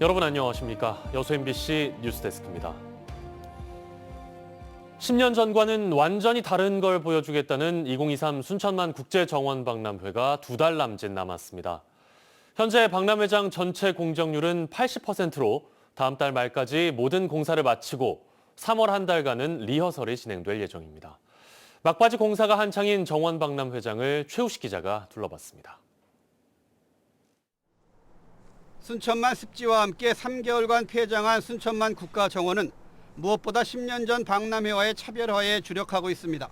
여러분 안녕하십니까? 여수 MBC 뉴스데스크입니다. 10년 전과는 완전히 다른 걸 보여주겠다는 2023 순천만 국제정원박람회가 2달 남짓 남았습니다. 현재 박람회장 전체 공정률은 80%로 다음 달 말까지 모든 공사를 마치고 3월 한 달간은 리허설이 진행될 예정입니다. 막바지 공사가 한창인 정원박람회장을 최우식 기자가 둘러봤습니다. 순천만 습지와 함께 3개월간 폐장한 순천만 국가정원은 무엇보다 10년 전 박람회와의 차별화에 주력하고 있습니다.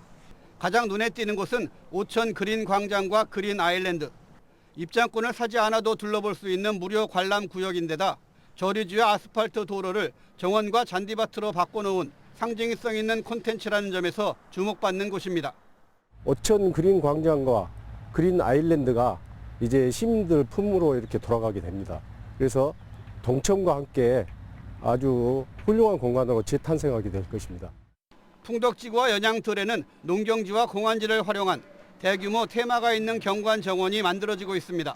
가장 눈에 띄는 곳은 오천 그린 광장과 그린 아일랜드. 입장권을 사지 않아도 둘러볼 수 있는 무료 관람 구역인데다 저류지와 아스팔트 도로를 정원과 잔디밭으로 바꿔놓은 상징성 있는 콘텐츠라는 점에서 주목받는 곳입니다. 오천 그린 광장과 그린 아일랜드가 이제 시민들 품으로 이렇게 돌아가게 됩니다. 그래서 동천과 함께 아주 훌륭한 공간으로 재탄생하게 될 것입니다. 풍덕지구와 연양들에는 농경지와 공원지를 활용한 대규모 테마가 있는 경관 정원이 만들어지고 있습니다.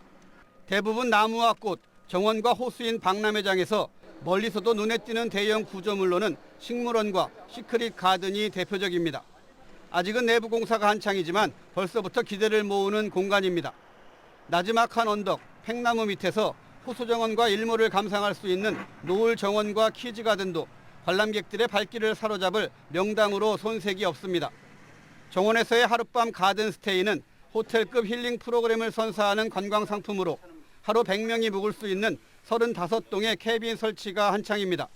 대부분 나무와 꽃, 정원과 호수인 박람회장에서 멀리서도 눈에 띄는 대형 구조물로는 식물원과 시크릿 가든이 대표적입니다. 아직은 내부 공사가 한창이지만 벌써부터 기대를 모으는 공간입니다. 나지막한 언덕, 팽나무 밑에서 호수정원과 일몰을 감상할 수 있는 노을정원과 키즈가든도 관람객들의 발길을 사로잡을 명당으로 손색이 없습니다. 정원에서의 하룻밤 가든스테이는 호텔급 힐링 프로그램을 선사하는 관광상품으로 하루 100명이 묵을 수 있는 35동의 캐빈 설치가 한창입니다.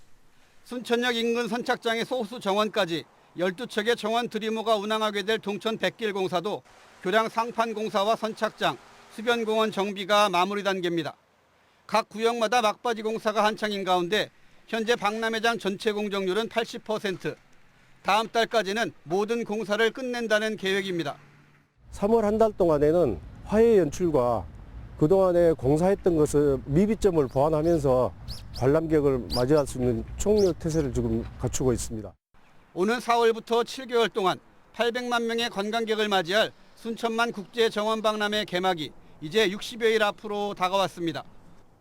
순천역 인근 선착장에서 호수정원까지 12척의 정원 드리머가 운항하게 될 동천 백길 공사도 교량 상판 공사와 선착장, 수변공원 정비가 마무리 단계입니다. 각 구역마다 막바지 공사가 한창인 가운데 현재 박람회장 전체 공정률은 80%. 다음 달까지는 모든 공사를 끝낸다는 계획입니다. 3월 한 달 동안에는 화해 연출과 그동안에 공사했던 것을 미비점을 보완하면서 관람객을 맞이할 수 있는 총력 태세를 지금 갖추고 있습니다. 오는 4월부터 7개월 동안 800만 명의 관광객을 맞이할 순천만 국제정원박람회 개막이 이제 60여일 앞으로 다가왔습니다.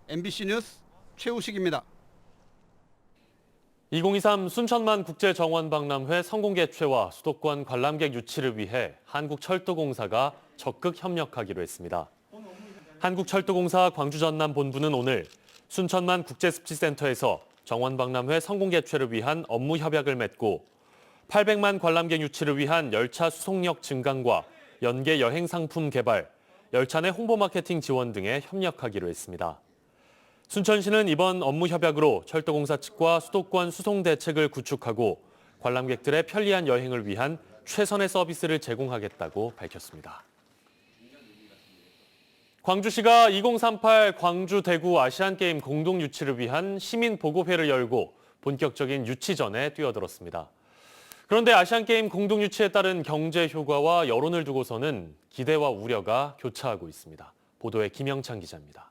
MBC 뉴스 최우식입니다. 2023 순천만 국제정원박람회 성공 개최와 수도권 관람객 유치를 위해 한국철도공사가 적극 협력하기로 했습니다. 한국철도공사 광주전남본부는 오늘 순천만 국제습지센터에서 정원박람회 성공 개최를 위한 업무 협약을 맺고 800만 관람객 유치를 위한 열차 수송력 증강과 연계 여행 상품 개발, 열차 내 홍보 마케팅 지원 등에 협력하기로 했습니다. 순천시는 이번 업무 협약으로 철도공사 측과 수도권 수송 대책을 구축하고 관람객들의 편리한 여행을 위한 최선의 서비스를 제공하겠다고 밝혔습니다. 광주시가 2038 광주 대구 아시안게임 공동 유치를 위한 시민 보고회를 열고 본격적인 유치전에 뛰어들었습니다. 그런데 아시안게임 공동 유치에 따른 경제 효과와 여론을 두고서는 기대와 우려가 교차하고 있습니다. 보도에 김영찬 기자입니다.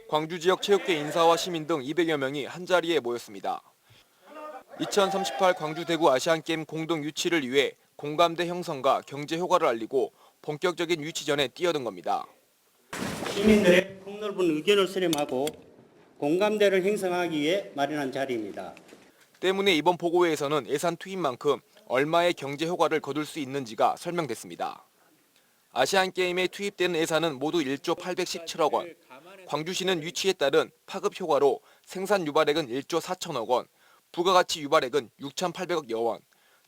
광주 지역 체육계 인사와 시민 등 200여 명이 한자리에 모였습니다. 2038 광주 대구 아시안게임 공동 유치를 위해 공감대 형성과 경제 효과를 알리고 본격적인 유치전에 뛰어든 겁니다. 시민들의 폭넓은 의견을 수렴하고 공감대를 형성하기 위해 마련한 자리입니다. 때문에 이번 보고회에서는 예산 투입만큼 얼마의 경제 효과를 거둘 수 있는지가 설명됐습니다. 아시안게임에 투입되는 예산은 모두 1조 817억 원, 광주시는 유치에 따른 파급 효과로 생산 유발액은 1조 4천억 원, 부가가치 유발액은 6,800억여 원,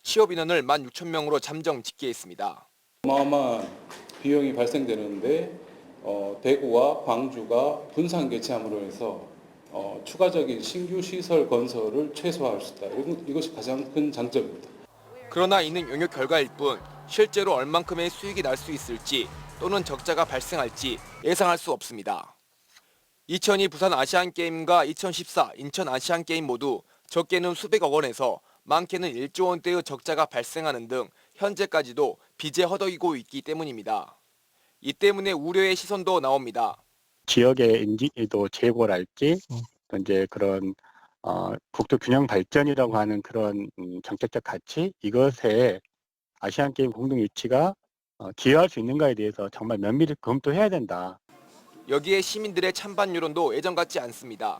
취업 인원을 16,000명으로 잠정 집계했습니다. 어마어마한 비용이 발생되는데 대구와 광주가 분산 개최함으로 해서 추가적인 신규 시설 건설을 최소화할 수 있다. 이것이 가장 큰 장점입니다. 그러나 이는 용역 결과일 뿐 실제로 얼만큼의 수익이 날 수 있을지 또는 적자가 발생할지 예상할 수 없습니다. 2002 부산 아시안게임과 2014 인천 아시안게임 모두 적게는 수백억 원에서 많게는 1조 원대의 적자가 발생하는 등 현재까지도 빚에 허덕이고 있기 때문입니다. 이 때문에 우려의 시선도 나옵니다. 지역의 인지도 제고랄지 또 이제 그런 국토 균형 발전이라고 하는 그런 정책적 가치 이것에 아시안게임 공동 유치가 기여할 수 있는가에 대해서 정말 면밀히 검토해야 된다. 여기에 시민들의 찬반 여론도 예전 같지 않습니다.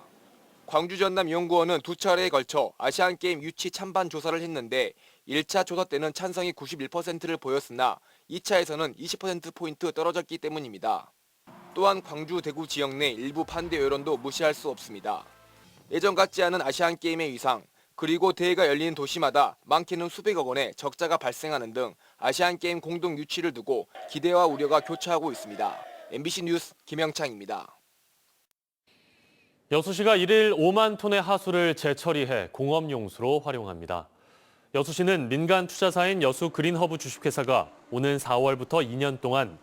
광주 전남연구원은 2차례에 걸쳐 아시안게임 유치 찬반 조사를 했는데 1차 조사 때는 찬성이 91%를 보였으나 2차에서는 20%포인트 떨어졌기 때문입니다. 또한 광주, 대구 지역 내 일부 반대 여론도 무시할 수 없습니다. 예전 같지 않은 아시안게임의 위상, 그리고 대회가 열리는 도시마다 많게는 수백억 원의 적자가 발생하는 등 아시안게임 공동 유치를 두고 기대와 우려가 교차하고 있습니다. MBC 뉴스 김영창입니다. 여수시가 1일 5만 톤의 하수를 재처리해 공업용수로 활용합니다. 여수시는 민간 투자사인 여수 그린허브 주식회사가 오는 4월부터 2년 동안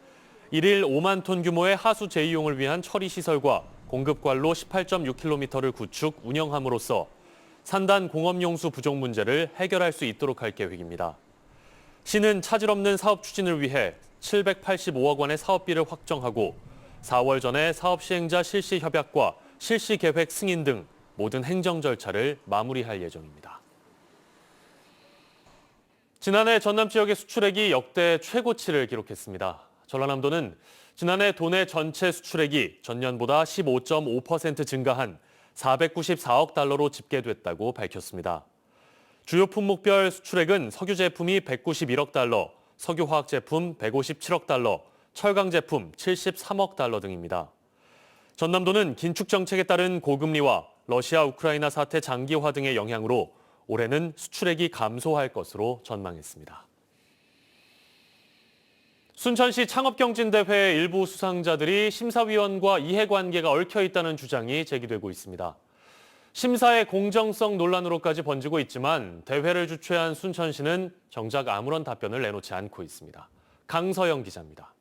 1일 5만 톤 규모의 하수 재이용을 위한 처리 시설과 공급관로 18.6km를 구축, 운영함으로써 산단 공업용수 부족 문제를 해결할 수 있도록 할 계획입니다. 시는 차질 없는 사업 추진을 위해 785억 원의 사업비를 확정하고 4월 전에 사업 시행자 실시 협약과 실시 계획 승인 등 모든 행정 절차를 마무리할 예정입니다. 지난해 전남 지역의 수출액이 역대 최고치를 기록했습니다. 전라남도는 지난해 도내 전체 수출액이 전년보다 15.5% 증가한 494억 달러로 집계됐다고 밝혔습니다. 주요 품목별 수출액은 석유 제품이 191억 달러, 석유화학 제품 157억 달러, 철강 제품 73억 달러 등입니다. 전남도는 긴축 정책에 따른 고금리와 러시아 우크라이나 사태 장기화 등의 영향으로 올해는 수출액이 감소할 것으로 전망했습니다. 순천시 창업경진대회 일부 수상자들이 심사위원과 이해관계가 얽혀있다는 주장이 제기되고 있습니다. 심사의 공정성 논란으로까지 번지고 있지만 대회를 주최한 순천시는 정작 아무런 답변을 내놓지 않고 있습니다. 강서영 기자입니다.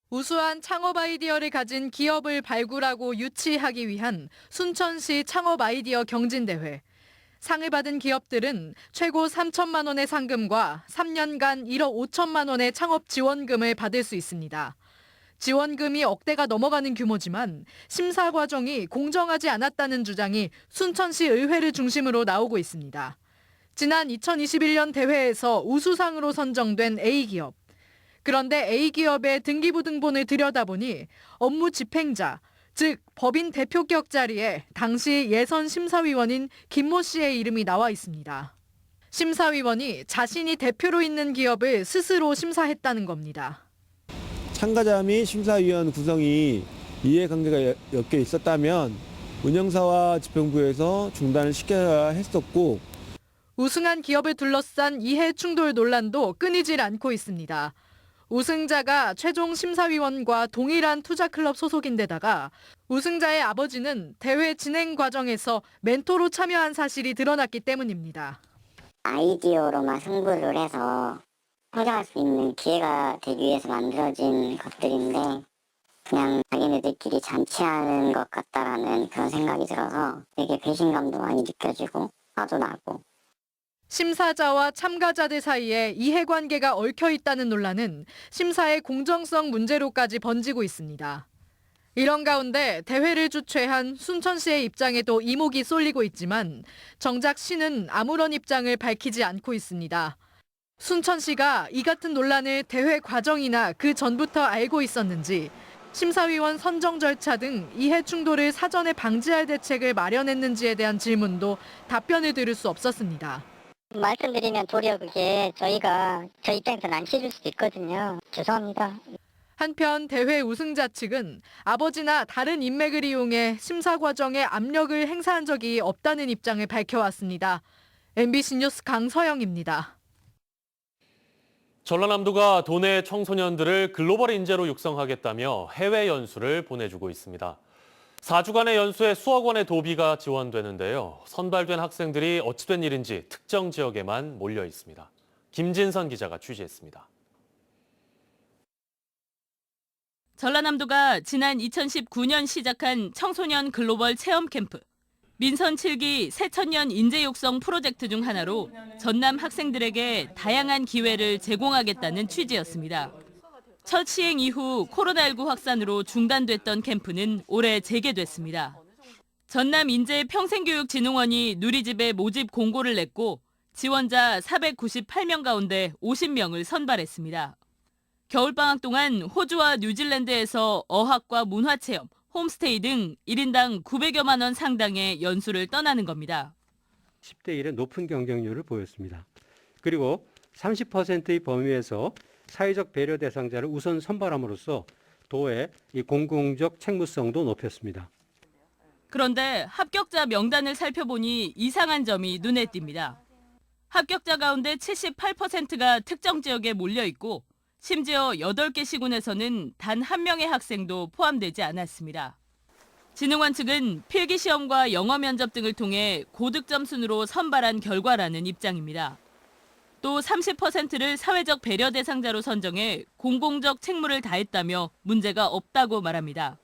우수한 창업 아이디어를 가진 기업을 발굴하고 유치하기 위한 순천시 창업 아이디어 경진대회. 상을 받은 기업들은 최고 3천만 원의 상금과 3년간 1억 5천만 원의 창업 지원금을 받을 수 있습니다. 지원금이 억대가 넘어가는 규모지만 심사 과정이 공정하지 않았다는 주장이 순천시 의회를 중심으로 나오고 있습니다. 지난 2021년 대회에서 우수상으로 선정된 A기업. 그런데 A기업의 등기부등본을 들여다보니 업무 집행자, 즉 법인 대표격 자리에 당시 예선 심사위원인 김모 씨의 이름이 나와 있습니다. 심사위원이 자신이 대표로 있는 기업을 스스로 심사했다는 겁니다. 참가자 및 심사위원 구성이 이해관계가 엮여 있었다면 운영사와 집행부에서 중단을 시켜야 했었고, 우승한 기업을 둘러싼 이해 충돌 논란도 끊이질 않고 있습니다. 우승자가 최종 심사위원과 동일한 투자클럽 소속인데다가 우승자의 아버지는 대회 진행 과정에서 멘토로 참여한 사실이 드러났기 때문입니다. 아이디어로만 승부를 해서 성장할 수 있는 기회가 되기 위해서 만들어진 것들인데 그냥 자기네들끼리 잔치하는 것 같다라는 그런 생각이 들어서 되게 배신감도 많이 느껴지고 화도 나고. 심사자와 참가자들 사이에 이해관계가 얽혀 있다는 논란은 심사의 공정성 문제로까지 번지고 있습니다. 이런 가운데 대회를 주최한 순천시의 입장에도 이목이 쏠리고 있지만 정작 시는 아무런 입장을 밝히지 않고 있습니다. 순천시가 이 같은 논란을 대회 과정이나 그 전부터 알고 있었는지, 심사위원 선정 절차 등 이해 충돌을 사전에 방지할 대책을 마련했는지에 대한 질문도 답변을 들을 수 없었습니다. 말씀드리면 도리어 그게 저희 입장에서는 안 치줄 수도 있거든요. 죄송합니다. 한편 대회 우승자 측은 아버지나 다른 인맥을 이용해 심사 과정에 압력을 행사한 적이 없다는 입장을 밝혀왔습니다. MBC 뉴스 강서영입니다. 전라남도가 도내 청소년들을 글로벌 인재로 육성하겠다며 해외 연수를 보내주고 있습니다. 4주간의 연수에 수억 원의 도비가 지원되는데요. 선발된 학생들이 어찌된 일인지 특정 지역에만 몰려 있습니다. 김진선 기자가 취재했습니다. 전라남도가 지난 2019년 시작한 청소년 글로벌 체험 캠프. 민선 7기 새천년 인재 육성 프로젝트 중 하나로 전남 학생들에게 다양한 기회를 제공하겠다는 취지였습니다. 첫 시행 이후 코로나19 확산으로 중단됐던 캠프는 올해 재개됐습니다. 전남인재평생교육진흥원이 누리집에 모집 공고를 냈고 지원자 498명 가운데 50명을 선발했습니다. 겨울방학 동안 호주와 뉴질랜드에서 어학과 문화체험, 홈스테이 등 1인당 900여만 원 상당의 연수를 떠나는 겁니다. 10대 1의 높은 경쟁률을 보였습니다. 그리고 30%의 범위에서 사회적 배려 대상자를 우선 선발함으로써 도의 이 공공적 책무성도 높였습니다. 그런데 합격자 명단을 살펴보니 이상한 점이 눈에 띕니다. 합격자 가운데 78%가 특정 지역에 몰려 있고 심지어 8개 시군에서는 단 한 명의 학생도 포함되지 않았습니다. 진흥원 측은 필기시험과 영어 면접 등을 통해 고득점 순으로 선발한 결과라는 입장입니다. 또 30%를 사회적 배려 대상자로 선정해 공공적 책무를 다했다며 문제가 없다고 말합니다.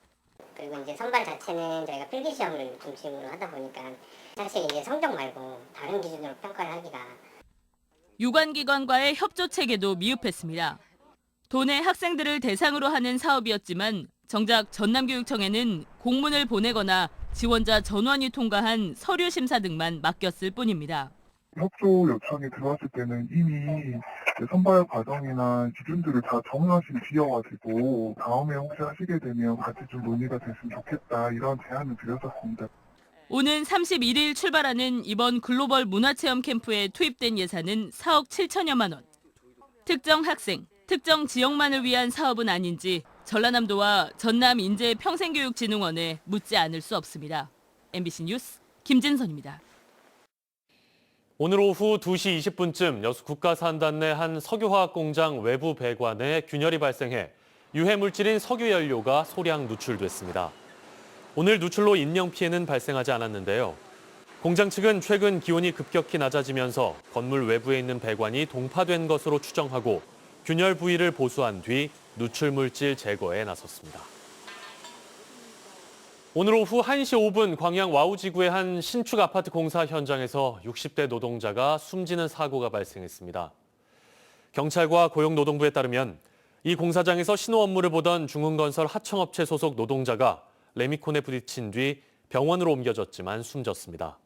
그리고 이제 선발 자체는 저희가 필기시험을 중심으로 하다 보니까 사실 이제 성적 말고 다른 기준으로 평가를 하기가 유관기관과의 협조 체계도 미흡했습니다. 도내 학생들을 대상으로 하는 사업이었지만 정작 전남교육청에는 공문을 보내거나 지원자 전원이 통과한 서류 심사 등만 맡겼을 뿐입니다. 협조 요청이 들어왔을 때는 이미 선발 과정이나 기준들을 다 정하신 뒤여가지고 다음에 혹시 하시게 되면 같이 좀 논의가 됐으면 좋겠다 이런 제안을 드렸었습니다. 오는 31일 출발하는 이번 글로벌 문화체험 캠프에 투입된 예산은 4억 7천여만 원. 특정 학생, 특정 지역만을 위한 사업은 아닌지 전라남도와 전남인재평생교육진흥원에 묻지 않을 수 없습니다. MBC 뉴스 김진선입니다. 오늘 오후 2시 20분쯤 여수 국가산단 내 한 석유화학 공장 외부 배관에 균열이 발생해 유해 물질인 석유 연료가 소량 누출됐습니다. 오늘 누출로 인명 피해는 발생하지 않았는데요. 공장 측은 최근 기온이 급격히 낮아지면서 건물 외부에 있는 배관이 동파된 것으로 추정하고 균열 부위를 보수한 뒤 누출 물질 제거에 나섰습니다. 오늘 오후 1시 5분 광양 와우지구의 한 신축 아파트 공사 현장에서 60대 노동자가 숨지는 사고가 발생했습니다. 경찰과 고용노동부에 따르면 이 공사장에서 신호 업무를 보던 중흥건설 하청업체 소속 노동자가 레미콘에 부딪힌 뒤 병원으로 옮겨졌지만 숨졌습니다.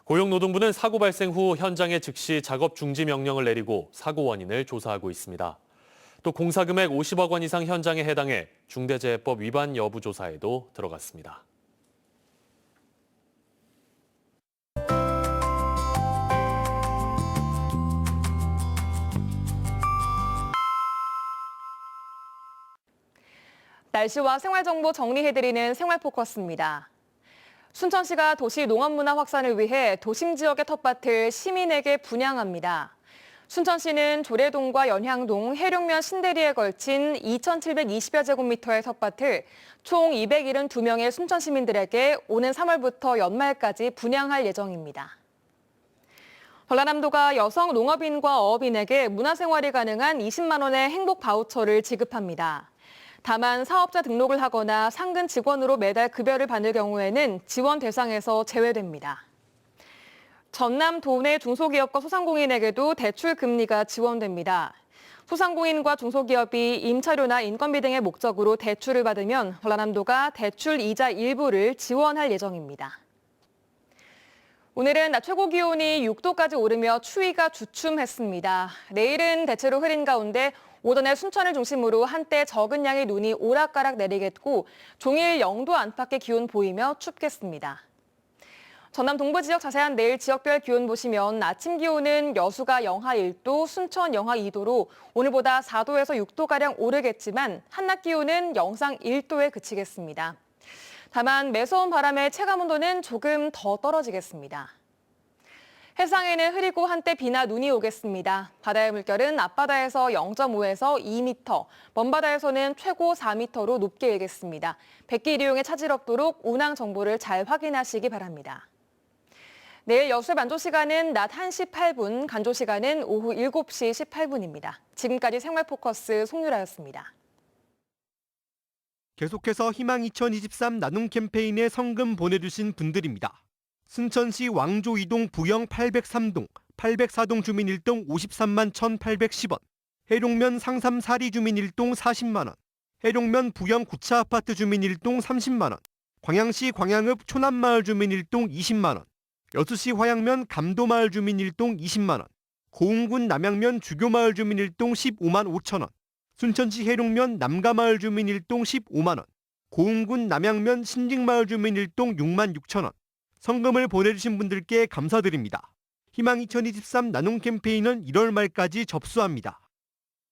고용노동부는 사고 발생 후 현장에 즉시 작업 중지 명령을 내리고 사고 원인을 조사하고 있습니다. 또 공사 금액 50억 원 이상 현장에 해당해 중대재해법 위반 여부 조사에도 들어갔습니다. 날씨와 생활정보 정리해드리는 생활포커스입니다. 순천시가 도시 농업문화 확산을 위해 도심 지역의 텃밭을 시민에게 분양합니다. 순천시는 조례동과 연향동, 해룡면 신대리에 걸친 2,720여 제곱미터의 텃밭을 총 272명의 순천 시민들에게 오는 3월부터 연말까지 분양할 예정입니다. 전라남도가 여성 농업인과 어업인에게 문화생활이 가능한 20만 원의 행복 바우처를 지급합니다. 다만 사업자 등록을 하거나 상근 직원으로 매달 급여를 받을 경우에는 지원 대상에서 제외됩니다. 전남 도내 중소기업과 소상공인에게도 대출 금리가 지원됩니다. 소상공인과 중소기업이 임차료나 인건비 등의 목적으로 대출을 받으면 전라남도가 대출 이자 일부를 지원할 예정입니다. 오늘은 낮 최고 기온이 6도까지 오르며 추위가 주춤했습니다. 내일은 대체로 흐린 가운데 오전에 순천을 중심으로 한때 적은 양의 눈이 오락가락 내리겠고 종일 0도 안팎의 기온 보이며 춥겠습니다. 전남 동부 지역 자세한 내일 지역별 기온 보시면 아침 기온은 여수가 영하 1도, 순천 영하 2도로 오늘보다 4도에서 6도가량 오르겠지만 한낮 기온은 영상 1도에 그치겠습니다. 다만 매서운 바람의 체감온도는 조금 더 떨어지겠습니다. 해상에는 흐리고 한때 비나 눈이 오겠습니다. 바다의 물결은 앞바다에서 0.5에서 2m, 먼바다에서는 최고 4m로 높게 일겠습니다. 백길 이용에 차질 없도록 운항 정보를 잘 확인하시기 바랍니다. 내일 여수의 만조 시간은 낮 1시 8분, 간조 시간은 오후 7시 18분입니다. 지금까지 생활포커스 송유라였습니다. 계속해서 희망 2023 나눔 캠페인에 성금 보내주신 분들입니다. 순천시 왕조 2동 부영 803동, 804동 주민 1동 53만 1,810원, 해룡면 상삼 사리 주민 1동 40만 원, 해룡면 부영 9차 아파트 주민 1동 30만 원, 광양시 광양읍 초남마을 주민 1동 20만 원, 여수시 화양면 감도마을 주민 1동 20만 원, 고흥군 남양면 주교마을 주민 1동 15만 5천 원, 순천시 해룡면 남가마을 주민 1동 15만 원, 고흥군 남양면 신직마을 주민 1동 6만 6천 원. 성금을 보내주신 분들께 감사드립니다. 희망 2023 나눔 캠페인은 1월 말까지 접수합니다.